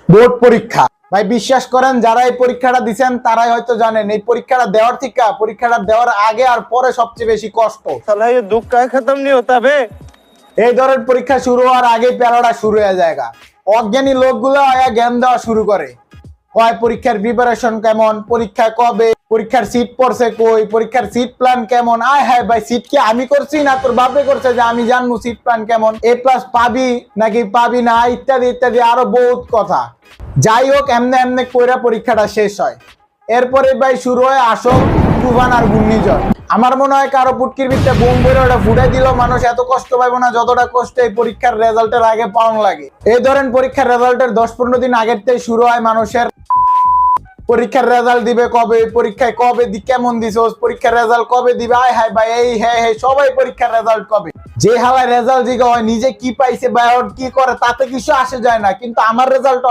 Board পরীক্ষা ভাই, বিশ্বাস করেন যারা এই পরীক্ষাটা দিচ্ছেন তারাই হয়তো জানেন এই পরীক্ষাটা দেওয়ার থেকে পরীক্ষাটা দেওয়ার আগে আর পরে সবচেয়ে বেশি কষ্ট। साला ये दुख का खत्म नहीं होता बे। এই ধরনের পরীক্ষা শুরু হওয়ার আগে প্যারাটা শুরু হয়ে যায়। অজ্ঞানী লোকগুলো আয়া জ্ঞান দেওয়া শুরু করে, হয় পরীক্ষার প্রিপারেশন কেমন, পরীক্ষা কবে, পরীক্ষার সিট পড়ছে কই, পরীক্ষার সিট প্ল্যান কেমন। আয় হায় ভাই, সিট কি আমি করছি না তোর বাপে করছে যে আমি জানবো সিট প্ল্যান কেমন, A+ পাবি নাকি পাবি না, ইত্যাদি ইত্যাদি আরো বহুত কথা। যাই হোক, এমনে এমনে কইরা পরীক্ষাটা শেষ হয়। এরপরে ভাই শুরু হয় আসল তুফান আর ঘূর্ণিঝড়। আমার মনে হয় কারো পুটকির ভিতরে বোম বেরো ওটা ফুটাই দিল, মানুষ এত কষ্ট পাইবো না যতটা কষ্ট এই পরীক্ষার রেজাল্টের আগে পাওয়ান লাগে। এই ধরেন পরীক্ষার রেজাল্টের 10-15 দিন আগের থেকে শুরু হয় মানুষের পরীক্ষার রেজাল্ট দিবে কবে, পরীক্ষায় কবে কেমন দিছস, পরীক্ষার রেজাল্ট কবে দিবে। আয় হায় ভাই, এই হ্যাঁ হ্যাঁ সবাই পরীক্ষার রেজাল্ট কবে। যে হালায় রেজাল্ট দিকে হয় নিজে কি পাইছে বা কি করে তাতে কিছু আসে যায় না, কিন্তু আমার রেজাল্ট